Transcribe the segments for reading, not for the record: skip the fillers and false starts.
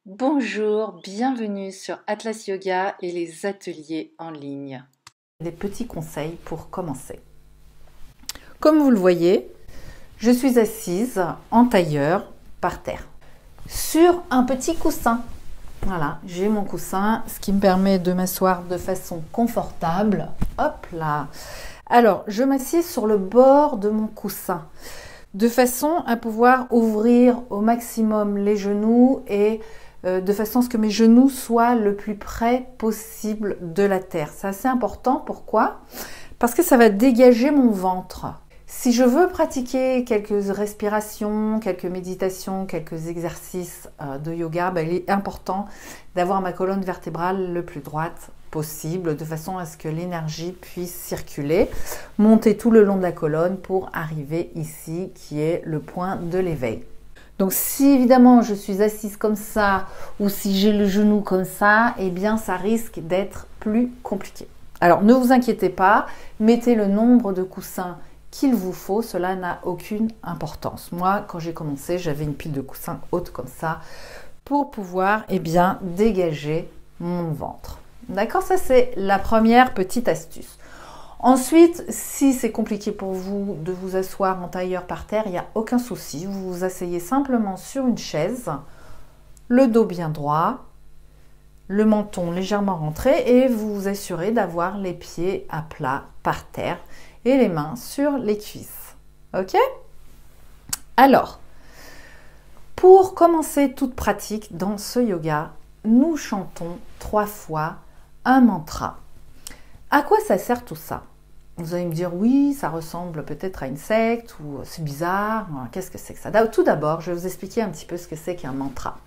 Bonjour, bienvenue sur Atlas Yoga et les ateliers en ligne. Des petits conseils pour commencer. Comme vous le voyez, je suis assise en tailleur par terre sur un petit coussin. Voilà, j'ai mon coussin, ce qui me permet de m'asseoir de façon confortable. Hop là. Alors, je m'assieds sur le bord de mon coussin de façon à pouvoir ouvrir au maximum les genoux et de façon à ce que mes genoux soient le plus près possible de la terre. C'est assez important. Pourquoi? Parce que ça va dégager mon ventre. Si je veux pratiquer quelques respirations, quelques méditations, quelques exercices de yoga, il est important d'avoir ma colonne vertébrale le plus droite possible, de façon à ce que l'énergie puisse circuler, monter tout le long de la colonne pour arriver ici, qui est le point de l'éveil. Donc si évidemment je suis assise comme ça, ou si j'ai le genou comme ça, eh bien ça risque d'être plus compliqué. Alors ne vous inquiétez pas, mettez le nombre de coussins qu'il vous faut, cela n'a aucune importance. Moi, quand j'ai commencé, j'avais une pile de coussins haute comme ça pour pouvoir dégager mon ventre. D'accord, ça c'est la première petite astuce. Ensuite, si c'est compliqué pour vous de vous asseoir en tailleur par terre, il n'y a aucun souci. Vous vous asseyez simplement sur une chaise, le dos bien droit, le menton légèrement rentré et vous vous assurez d'avoir les pieds à plat par terre et les mains sur les cuisses. Ok? Alors, pour commencer toute pratique dans ce yoga, nous chantons 3 fois un mantra. À quoi ça sert tout ça? Vous allez me dire, oui, ça ressemble peut-être à une secte ou c'est bizarre. Qu'est-ce que c'est que ça? Tout d'abord, je vais vous expliquer un petit peu ce que c'est qu'un mantra.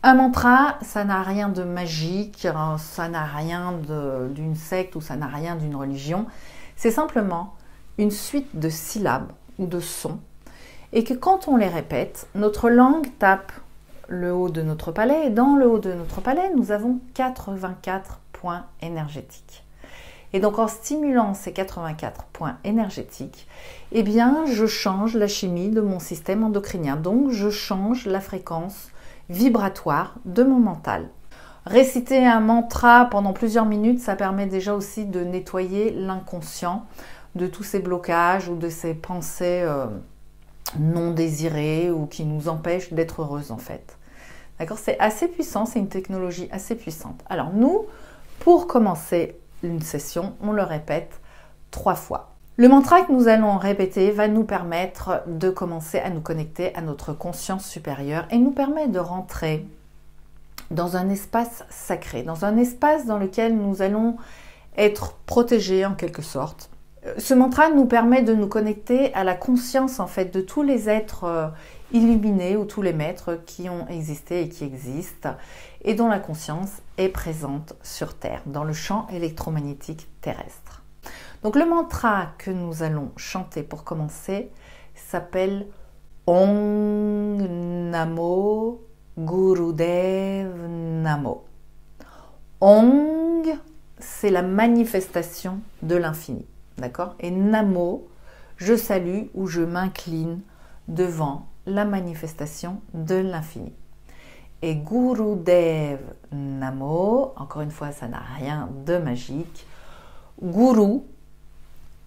Un mantra, ça n'a rien de magique, ça n'a rien d'une secte ou ça n'a rien d'une religion. C'est simplement une suite de syllabes ou de sons et que quand on les répète, notre langue tape le haut de notre palais et dans le haut de notre palais, nous avons 84 points énergétiques. Et donc en stimulant ces 84 points énergétiques, eh bien je change la chimie de mon système endocrinien. Donc je change la fréquence vibratoire de mon mental. Réciter un mantra pendant plusieurs minutes, ça permet déjà aussi de nettoyer l'inconscient de tous ces blocages ou de ces pensées non désirées ou qui nous empêchent d'être heureuses en fait. D'accord? C'est assez puissant, c'est une technologie assez puissante. Alors nous, pour commencer une session, on le répète 3 fois. Le mantra que nous allons répéter va nous permettre de commencer à nous connecter à notre conscience supérieure et nous permet de rentrer dans un espace sacré, dans un espace dans lequel nous allons être protégés en quelque sorte. Ce mantra nous permet de nous connecter à la conscience en fait de tous les êtres illuminés ou tous les maîtres qui ont existé et qui existent et dont la conscience est présente sur Terre, dans le champ électromagnétique terrestre. Donc le mantra que nous allons chanter pour commencer s'appelle Om Namo Gurudev Namo. Ong, c'est la manifestation de l'infini, d'accord? Et Namo, je salue ou je m'incline devant la manifestation de l'infini. Et Gurudev Namo, encore une fois, ça n'a rien de magique. Guru,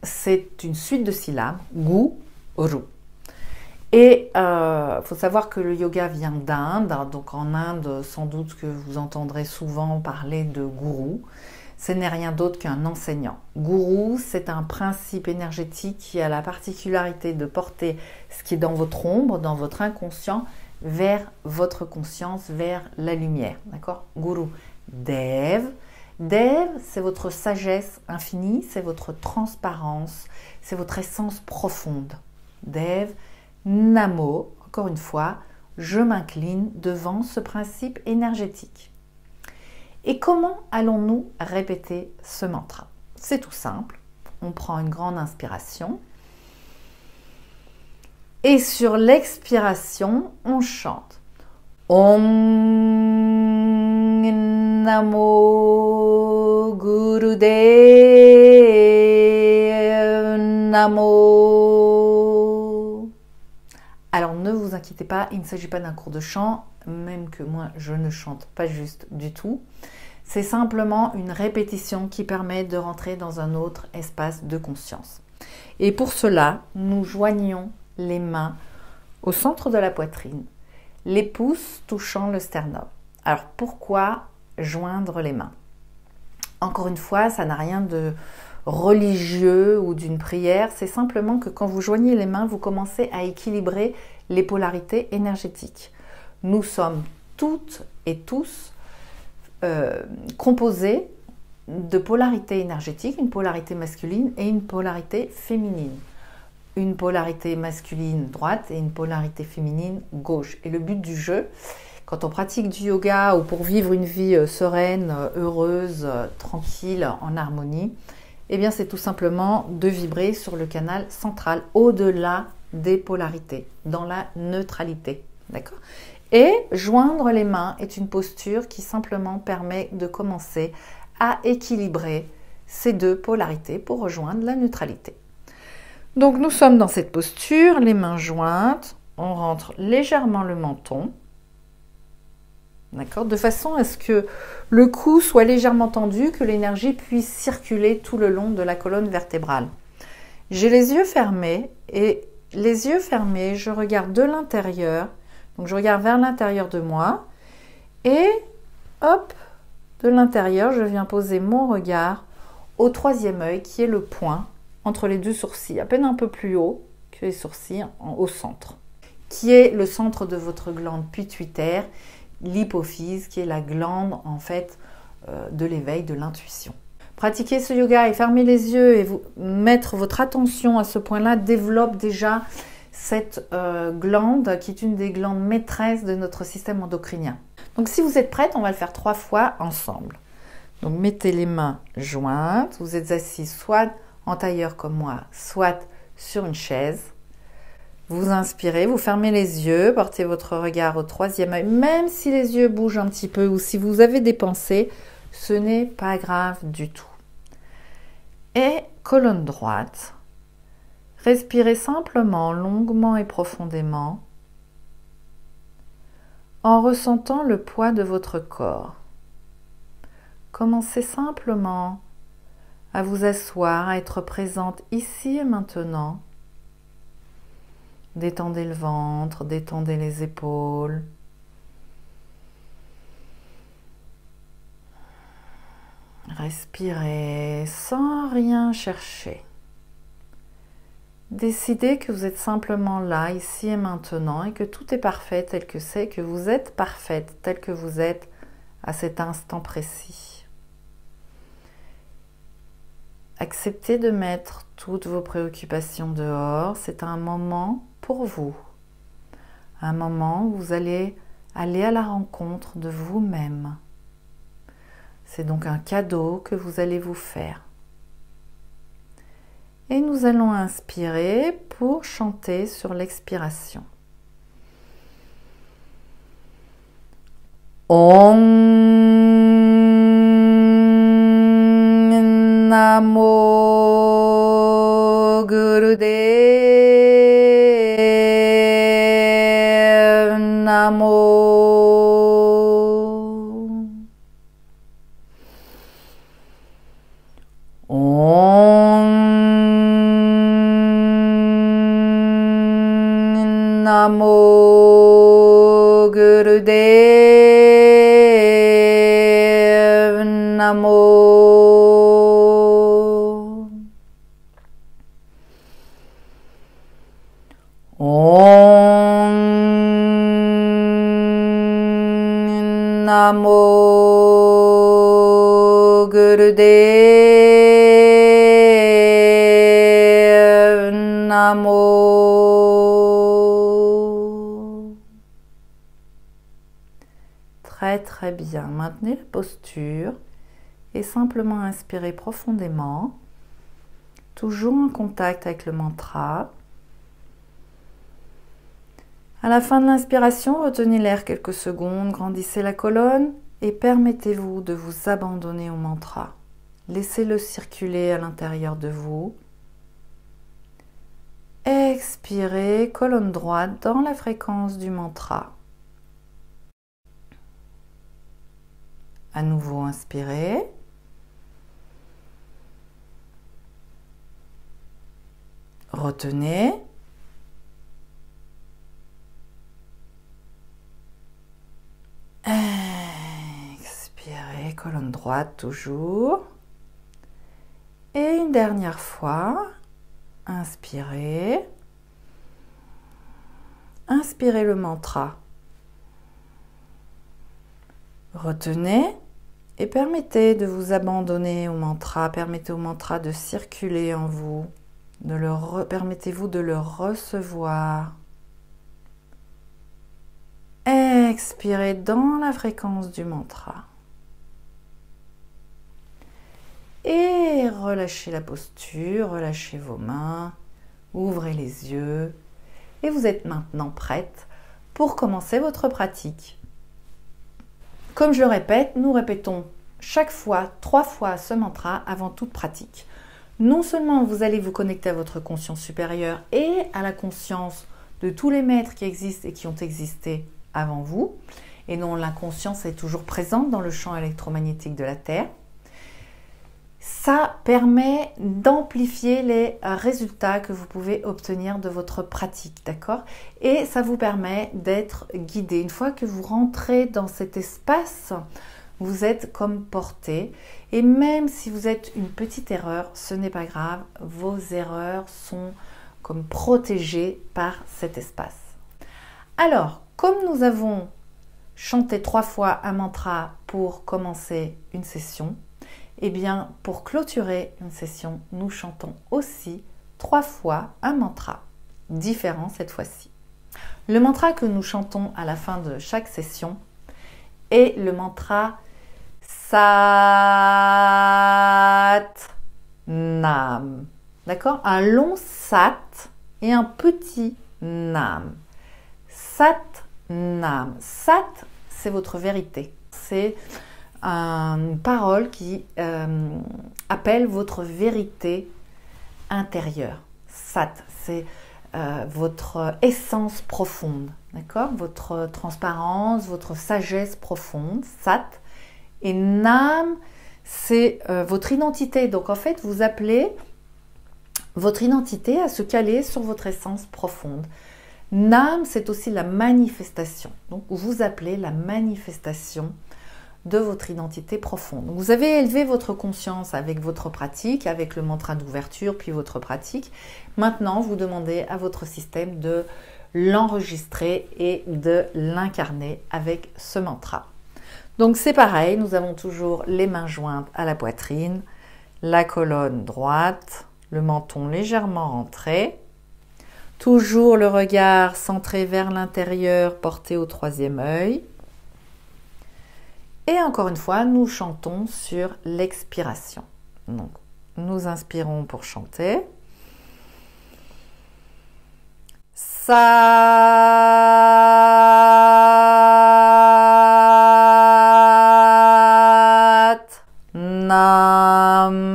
c'est une suite de syllabes, Guru. Et faut savoir que le yoga vient d'Inde, donc en Inde, sans doute que vous entendrez souvent parler de gourou. Ce n'est rien d'autre qu'un enseignant. Gourou, c'est un principe énergétique qui a la particularité de porter ce qui est dans votre ombre, dans votre inconscient, vers votre conscience, vers la lumière. D'accord? Guru. Dev. Dev, c'est votre sagesse infinie, c'est votre transparence, c'est votre essence profonde. Dev. Namo, encore une fois, je m'incline devant ce principe énergétique. Et comment allons-nous répéter ce mantra? C'est tout simple. On prend une grande inspiration. Et sur l'expiration, on chante Om Namo Gurudev Namo. Alors ne vous inquiétez pas, il ne s'agit pas d'un cours de chant. même que moi je ne chante pas juste du tout. C'est simplement une répétition qui permet de rentrer dans un autre espace de conscience. Et pour cela, nous joignons les mains au centre de la poitrine, les pouces touchant le sternum. Alors pourquoi joindre les mains? Encore une fois, ça n'a rien de religieux ou d'une prière, c'est simplement que quand vous joignez les mains, vous commencez à équilibrer les polarités énergétiques. Nous sommes toutes et tous composés de polarités énergétiques, une polarité masculine et une polarité féminine. Une polarité masculine droite et une polarité féminine gauche. Et le but du jeu, quand on pratique du yoga ou pour vivre une vie sereine, heureuse, tranquille, en harmonie, eh bien c'est tout simplement de vibrer sur le canal central, au-delà des polarités, dans la neutralité. D'accord ? Et joindre les mains est une posture qui simplement permet de commencer à équilibrer ces deux polarités pour rejoindre la neutralité. Donc nous sommes dans cette posture, les mains jointes, on rentre légèrement le menton, d'accord, de façon à ce que le cou soit légèrement tendu, que l'énergie puisse circuler tout le long de la colonne vertébrale. J'ai les yeux fermés et les yeux fermés, je regarde de l'intérieur, donc je regarde vers l'intérieur de moi et hop, de l'intérieur, je viens poser mon regard au troisième œil qui est le point entre les deux sourcils, à peine un peu plus haut que les sourcils, au centre, qui est le centre de votre glande pituitaire, l'hypophyse, qui est la glande en fait de l'éveil, de l'intuition. Pratiquer ce yoga et fermer les yeux et mettre votre attention à ce point-là développe déjà cette glande qui est une des glandes maîtresses de notre système endocrinien. Donc si vous êtes prête, on va le faire 3 fois ensemble. Donc mettez les mains jointes, vous êtes assis soit en tailleur comme moi, soit sur une chaise. Vous inspirez, vous fermez les yeux, portez votre regard au troisième œil, même si les yeux bougent un petit peu ou si vous avez des pensées, ce n'est pas grave du tout. Et colonne droite, respirez simplement, longuement et profondément, en ressentant le poids de votre corps. Commencez simplement à vous asseoir, à être présente ici et maintenant. Détendez le ventre, détendez les épaules. Respirez sans rien chercher. Décidez que vous êtes simplement là, ici et maintenant, et que tout est parfait tel que c'est, que vous êtes parfaite tel que vous êtes à cet instant précis. Acceptez de mettre toutes vos préoccupations dehors. C'est un moment pour vous. Un moment où vous allez aller à la rencontre de vous-même. C'est donc un cadeau que vous allez vous faire. Et nous allons inspirer pour chanter sur l'expiration. Om Namo Gurudev Namo. Namo Gurudev Namo. Om Namo Gurudev Namo. Très bien. Maintenez la posture et simplement inspirez profondément, toujours en contact avec le mantra. À la fin de l'inspiration, retenez l'air quelques secondes, grandissez la colonne et permettez-vous de vous abandonner au mantra. Laissez-le circuler à l'intérieur de vous. Expirez, colonne droite dans la fréquence du mantra. À nouveau, inspirez. Retenez. Expirez, colonne droite toujours. Et une dernière fois, inspirez. Inspirez le mantra. Retenez et permettez de vous abandonner au mantra. Permettez au mantra de circuler en vous. Permettez-vous de le recevoir. Expirez dans la fréquence du mantra. Et relâchez la posture, relâchez vos mains, ouvrez les yeux. Et vous êtes maintenant prête pour commencer votre pratique. Comme je le répète, nous répétons chaque fois, 3 fois ce mantra avant toute pratique. Non seulement vous allez vous connecter à votre conscience supérieure et à la conscience de tous les maîtres qui existent et qui ont existé avant vous, et dont l'inconscience est toujours présente dans le champ électromagnétique de la Terre. Ça permet d'amplifier les résultats que vous pouvez obtenir de votre pratique, d'accord? Et ça vous permet d'être guidé. Une fois que vous rentrez dans cet espace, vous êtes comme porté. Et même si vous êtes une petite erreur, ce n'est pas grave. Vos erreurs sont comme protégées par cet espace. Alors, comme nous avons chanté 3 fois un mantra pour commencer une session, eh bien, pour clôturer une session, nous chantons aussi 3 fois un mantra, différent cette fois-ci. Le mantra que nous chantons à la fin de chaque session est le mantra Sat Nam. D'accord? Un long Sat et un petit Nam. Sat Nam. Sat, c'est votre vérité. C'est une parole qui appelle votre vérité intérieure. Sat, c'est votre essence profonde, d'accord? Votre transparence, votre sagesse profonde, Sat. Et Nam, c'est votre identité. Donc en fait, vous appelez votre identité à se caler sur votre essence profonde. Nam, c'est aussi la manifestation. Donc vous appelez la manifestation de votre identité profonde. Donc, vous avez élevé votre conscience avec votre pratique, avec le mantra d'ouverture, puis votre pratique. Maintenant, vous demandez à votre système de l'enregistrer et de l'incarner avec ce mantra. Donc c'est pareil, nous avons toujours les mains jointes à la poitrine, la colonne droite, le menton légèrement rentré, toujours le regard centré vers l'intérieur, porté au 3e œil. Et encore une fois, nous chantons sur l'expiration. Donc, nous inspirons pour chanter. Sat Nam.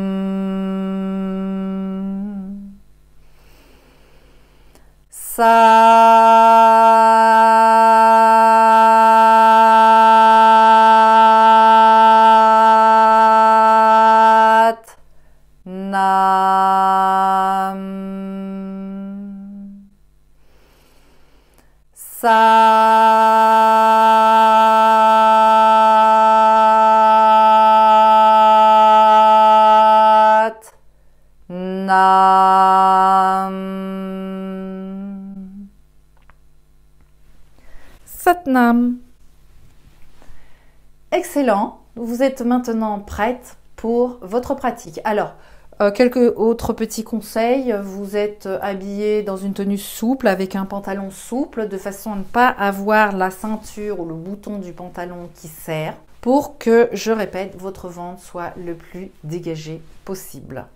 Sat Nam. Sat Nam. Satnam. Excellent, vous êtes maintenant prête pour votre pratique. Alors, quelques autres petits conseils. Vous êtes habillé dans une tenue souple avec un pantalon souple de façon à ne pas avoir la ceinture ou le bouton du pantalon qui serre pour que, je répète, votre ventre soit le plus dégagé possible.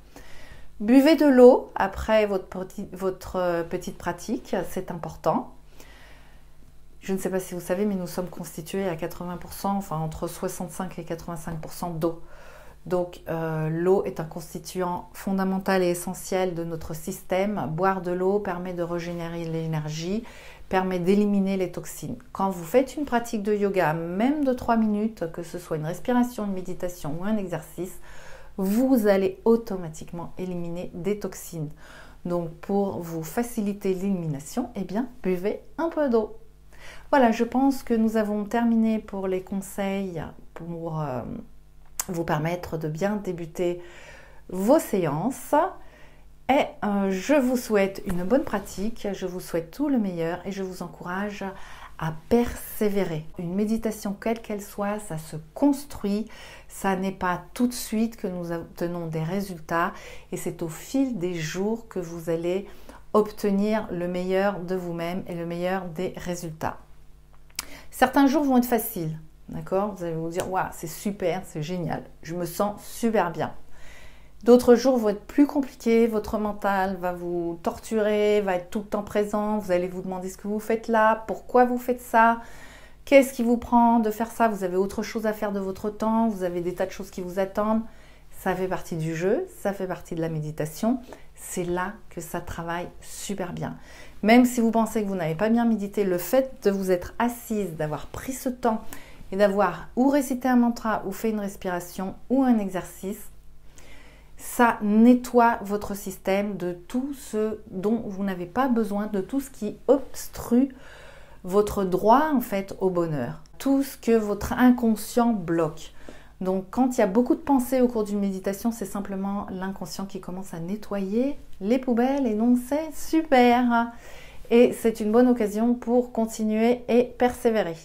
Buvez de l'eau après votre petite pratique, c'est important. Je ne sais pas si vous savez, mais nous sommes constitués à 80%, enfin entre 65 et 85% d'eau. Donc l'eau est un constituant fondamental et essentiel de notre système. Boire de l'eau permet de régénérer l'énergie, permet d'éliminer les toxines. Quand vous faites une pratique de yoga, même de 3 minutes, que ce soit une respiration, une méditation ou un exercice, vous allez automatiquement éliminer des toxines. Donc pour vous faciliter l'élimination, eh bien, buvez un peu d'eau. Voilà, je pense que nous avons terminé pour les conseils pour vous permettre de bien débuter vos séances. Et je vous souhaite une bonne pratique, je vous souhaite tout le meilleur et je vous encourage à persévérer. Une méditation, quelle qu'elle soit, ça se construit, ça n'est pas tout de suite que nous obtenons des résultats et c'est au fil des jours que vous allez obtenir le meilleur de vous-même et le meilleur des résultats. Certains jours vont être faciles, d'accord? Vous allez vous dire, waouh, c'est super, c'est génial, je me sens super bien. D'autres jours vont être plus compliqués, votre mental va vous torturer, va être tout le temps présent, vous allez vous demander ce que vous faites là, pourquoi vous faites ça, qu'est-ce qui vous prend de faire ça, vous avez autre chose à faire de votre temps, vous avez des tas de choses qui vous attendent. Ça fait partie du jeu, ça fait partie de la méditation, c'est là que ça travaille super bien. Même si vous pensez que vous n'avez pas bien médité, le fait de vous être assise, d'avoir pris ce temps et d'avoir ou récité un mantra ou fait une respiration ou un exercice, ça nettoie votre système de tout ce dont vous n'avez pas besoin, de tout ce qui obstrue votre droit en fait au bonheur, tout ce que votre inconscient bloque. Donc quand il y a beaucoup de pensées au cours d'une méditation, c'est simplement l'inconscient qui commence à nettoyer les poubelles et donc c'est super. Et c'est une bonne occasion pour continuer et persévérer.